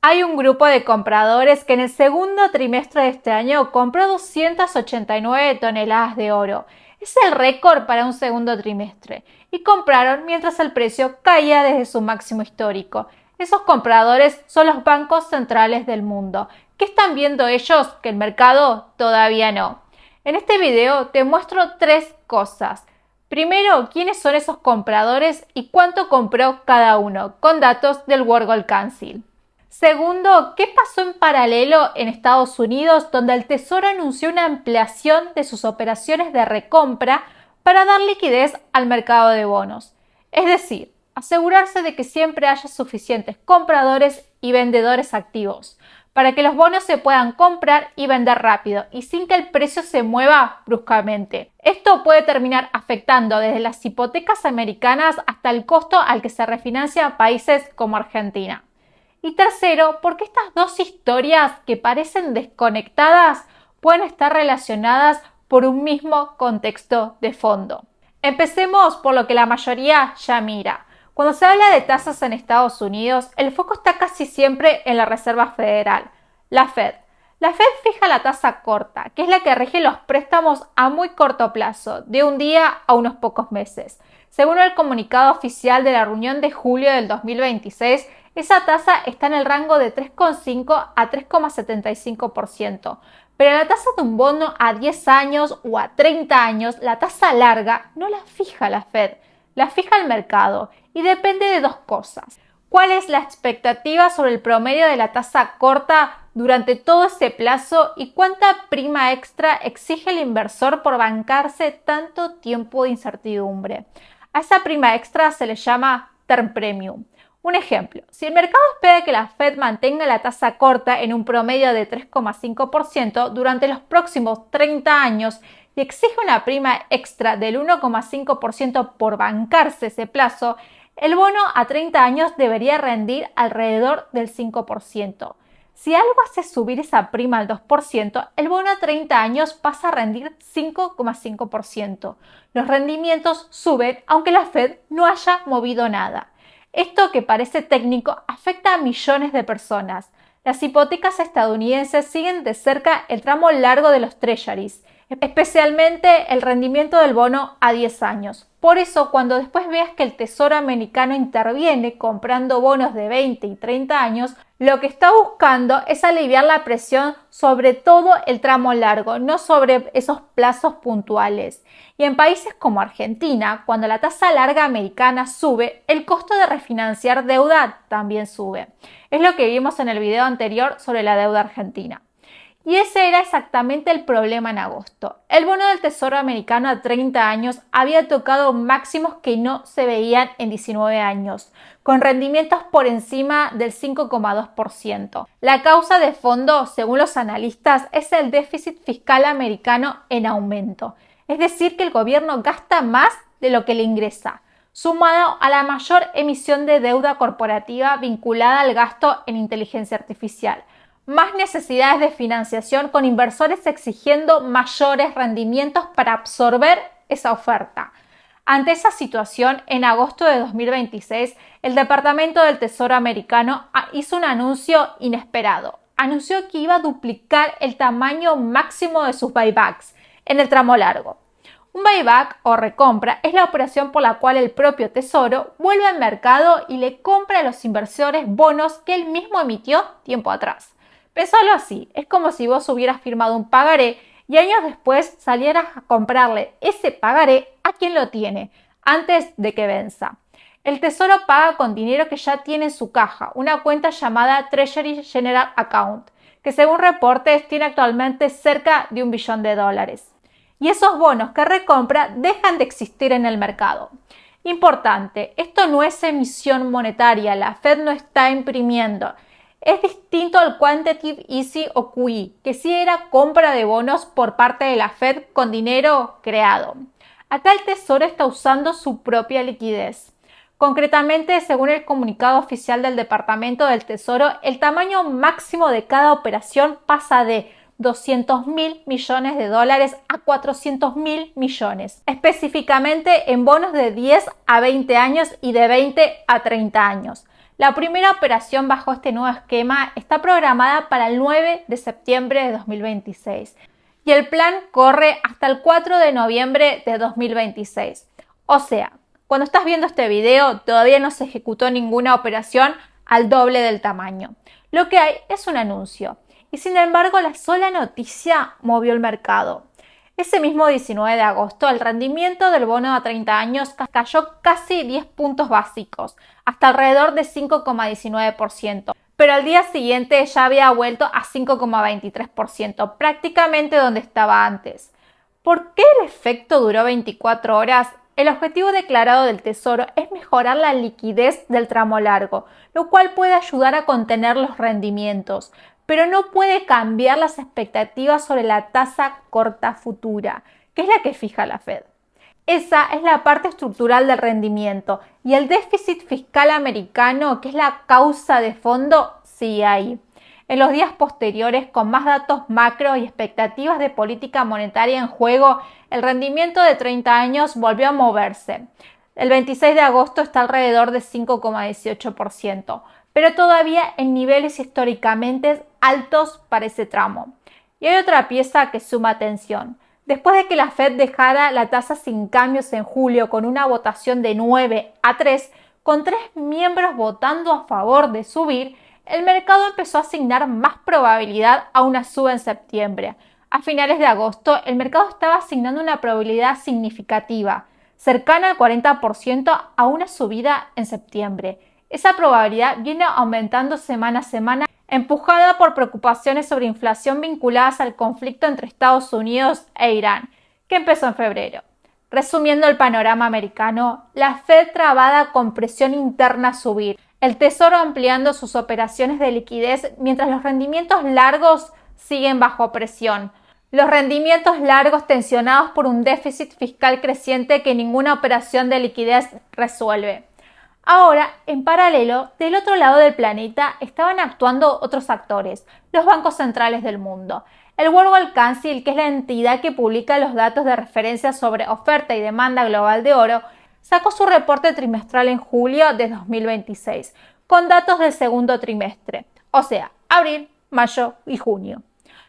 Hay un grupo de compradores que en el segundo trimestre de este año compró 289 toneladas de oro. Es el récord para un segundo trimestre. Y compraron mientras el precio caía desde su máximo histórico. Esos compradores son los bancos centrales del mundo. ¿Qué están viendo ellos que el mercado todavía no? En este video te muestro tres cosas. Primero, quiénes son esos compradores y cuánto compró cada uno, con datos del World Gold Council. Segundo, ¿qué pasó en paralelo en Estados Unidos, donde el Tesoro anunció una ampliación de sus operaciones de recompra para dar liquidez al mercado de bonos? Es decir, asegurarse de que siempre haya suficientes compradores y vendedores activos, para que los bonos se puedan comprar y vender rápido y sin que el precio se mueva bruscamente. Esto puede terminar afectando desde las hipotecas americanas hasta el costo al que se refinancia países como Argentina. Y tercero, porque estas dos historias que parecen desconectadas pueden estar relacionadas por un mismo contexto de fondo. Empecemos por lo que la mayoría ya mira. Cuando se habla de tasas en Estados Unidos, el foco está casi siempre en la Reserva Federal, la Fed. La Fed fija la tasa corta, que es la que rige los préstamos a muy corto plazo, de un día a unos pocos meses. Según el comunicado oficial de la reunión de julio del 2026, esa tasa está en el rango de 3,5 a 3,75%. Pero la tasa de un bono a 10 años o a 30 años, la tasa larga, no la fija la Fed, la fija el mercado y depende de dos cosas. ¿Cuál es la expectativa sobre el promedio de la tasa corta durante todo ese plazo y cuánta prima extra exige el inversor por bancarse tanto tiempo de incertidumbre? A esa prima extra se le llama term premium. Un ejemplo, si el mercado espera que la Fed mantenga la tasa corta en un promedio de 3,5% durante los próximos 30 años y exige una prima extra del 1,5% por bancarse ese plazo, el bono a 30 años debería rendir alrededor del 5%. Si algo hace subir esa prima al 2%, el bono a 30 años pasa a rendir 5,5%. Los rendimientos suben aunque la Fed no haya movido nada. Esto, que parece técnico, afecta a millones de personas. Las hipotecas estadounidenses siguen de cerca el tramo largo de los treasuries, especialmente el rendimiento del bono a 10 años. Por eso, cuando después veas que el Tesoro americano interviene comprando bonos de 20 y 30 años, lo que está buscando es aliviar la presión sobre todo el tramo largo, no sobre esos plazos puntuales. Y en países como Argentina, cuando la tasa larga americana sube, el costo de refinanciar deuda también sube. Es lo que vimos en el video anterior sobre la deuda argentina. Y ese era exactamente el problema en agosto. El bono del Tesoro americano a 30 años había tocado máximos que no se veían en 19 años, con rendimientos por encima del 5,2%. La causa de fondo, según los analistas, es el déficit fiscal americano en aumento. Es decir, que el gobierno gasta más de lo que le ingresa, sumado a la mayor emisión de deuda corporativa vinculada al gasto en inteligencia artificial. Más necesidades de financiación con inversores exigiendo mayores rendimientos para absorber esa oferta. Ante esa situación, en agosto de 2026, el Departamento del Tesoro americano hizo un anuncio inesperado. Anunció que iba a duplicar el tamaño máximo de sus buybacks en el tramo largo. Un buyback o recompra es la operación por la cual el propio Tesoro vuelve al mercado y le compra a los inversores bonos que él mismo emitió tiempo atrás. Pensalo así, es como si vos hubieras firmado un pagaré y años después salieras a comprarle ese pagaré a quien lo tiene, antes de que venza. El Tesoro paga con dinero que ya tiene en su caja, una cuenta llamada Treasury General Account, que según reportes tiene actualmente cerca de $1 billón. Y esos bonos que recompra dejan de existir en el mercado. Importante, esto no es emisión monetaria, la Fed no está imprimiendo. Es distinto al Quantitative Easing o QE, que sí era compra de bonos por parte de la Fed con dinero creado. Acá el Tesoro está usando su propia liquidez. Concretamente, según el comunicado oficial del Departamento del Tesoro, el tamaño máximo de cada operación pasa de $200.000 millones a $400.000 millones, específicamente en bonos de 10 a 20 años y de 20 a 30 años. La primera operación bajo este nuevo esquema está programada para el 9 de septiembre de 2026 y el plan corre hasta el 4 de noviembre de 2026. O sea, cuando estás viendo este video todavía no se ejecutó ninguna operación al doble del tamaño. Lo que hay es un anuncio y sin embargo la sola noticia movió el mercado. Ese mismo 19 de agosto, el rendimiento del bono a 30 años cayó casi 10 puntos básicos, hasta alrededor de 5,19%, pero al día siguiente ya había vuelto a 5,23%, prácticamente donde estaba antes. ¿Por qué el efecto duró 24 horas? El objetivo declarado del Tesoro es mejorar la liquidez del tramo largo, lo cual puede ayudar a contener los rendimientos, pero no puede cambiar las expectativas sobre la tasa corta futura, que es la que fija la Fed. Esa es la parte estructural del rendimiento y el déficit fiscal americano, que es la causa de fondo, sigue ahí. En los días posteriores, con más datos macro y expectativas de política monetaria en juego, el rendimiento de 30 años volvió a moverse. El 26 de agosto está alrededor de 5,18%, pero todavía en niveles históricamente altos para ese tramo. Y hay otra pieza que suma atención. Después de que la Fed dejara la tasa sin cambios en julio con una votación de 9-3, con 3 miembros votando a favor de subir, el mercado empezó a asignar más probabilidad a una suba en septiembre. A finales de agosto, el mercado estaba asignando una probabilidad significativa, cercana al 40% a una subida en septiembre. Esa probabilidad viene aumentando semana a semana, empujada por preocupaciones sobre inflación vinculadas al conflicto entre Estados Unidos e Irán, que empezó en febrero. Resumiendo el panorama americano, la Fed trabada con presión interna a subir, el Tesoro ampliando sus operaciones de liquidez mientras los rendimientos largos siguen bajo presión. Los rendimientos largos tensionados por un déficit fiscal creciente que ninguna operación de liquidez resuelve. Ahora, en paralelo, del otro lado del planeta estaban actuando otros actores, los bancos centrales del mundo. El World Gold Council, que es la entidad que publica los datos de referencia sobre oferta y demanda global de oro, sacó su reporte trimestral en julio de 2026, con datos del segundo trimestre, o sea, abril, mayo y junio.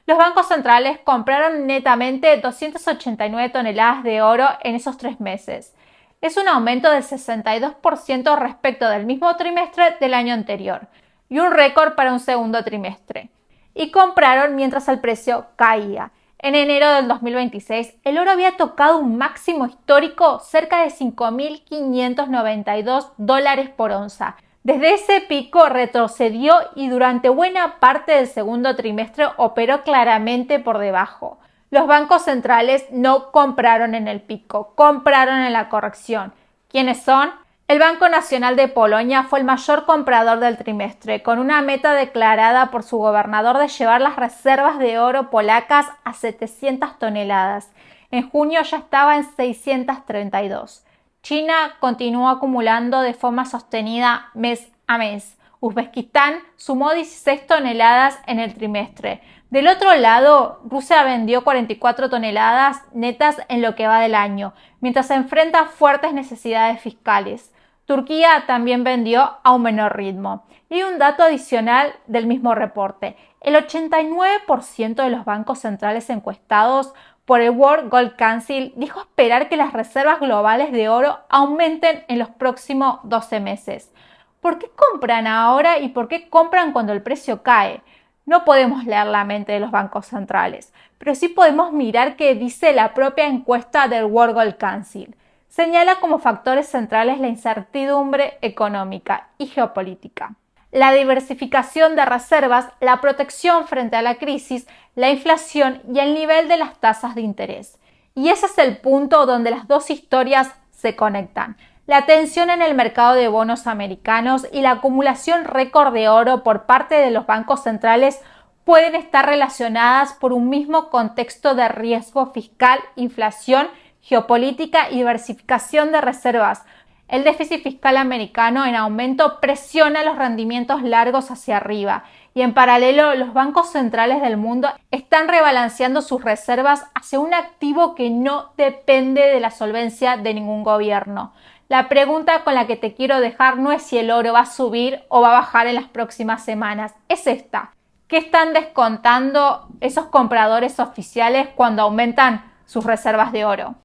Los bancos centrales compraron netamente 289 toneladas de oro en esos 3 meses. Es un aumento del 62% respecto del mismo trimestre del año anterior y un récord para un segundo trimestre. Y compraron mientras el precio caía. En enero del 2026, el oro había tocado un máximo histórico cerca de $5.592 por onza. Desde ese pico retrocedió y durante buena parte del segundo trimestre operó claramente por debajo. Los bancos centrales no compraron en el pico, compraron en la corrección. ¿Quiénes son? El Banco Nacional de Polonia fue el mayor comprador del trimestre, con una meta declarada por su gobernador de llevar las reservas de oro polacas a 700 toneladas. En junio ya estaba en 632. China continuó acumulando de forma sostenida mes a mes. Uzbekistán sumó 16 toneladas en el trimestre. Del otro lado, Rusia vendió 44 toneladas netas en lo que va del año, mientras se enfrenta a fuertes necesidades fiscales. Turquía también vendió a un menor ritmo. Y hay un dato adicional del mismo reporte. El 89% de los bancos centrales encuestados por el World Gold Council dijo esperar que las reservas globales de oro aumenten en los próximos 12 meses. ¿Por qué compran ahora y por qué compran cuando el precio cae? No podemos leer la mente de los bancos centrales, pero sí podemos mirar qué dice la propia encuesta del World Gold Council. Señala como factores centrales la incertidumbre económica y geopolítica, la diversificación de reservas, la protección frente a la crisis, la inflación y el nivel de las tasas de interés. Y ese es el punto donde las dos historias se conectan. La tensión en el mercado de bonos americanos y la acumulación récord de oro por parte de los bancos centrales pueden estar relacionadas por un mismo contexto de riesgo fiscal, inflación, geopolítica y diversificación de reservas. El déficit fiscal americano en aumento presiona los rendimientos largos hacia arriba y en paralelo los bancos centrales del mundo están rebalanceando sus reservas hacia un activo que no depende de la solvencia de ningún gobierno. La pregunta con la que te quiero dejar no es si el oro va a subir o va a bajar en las próximas semanas, es esta. ¿Qué están descontando esos compradores oficiales cuando aumentan sus reservas de oro?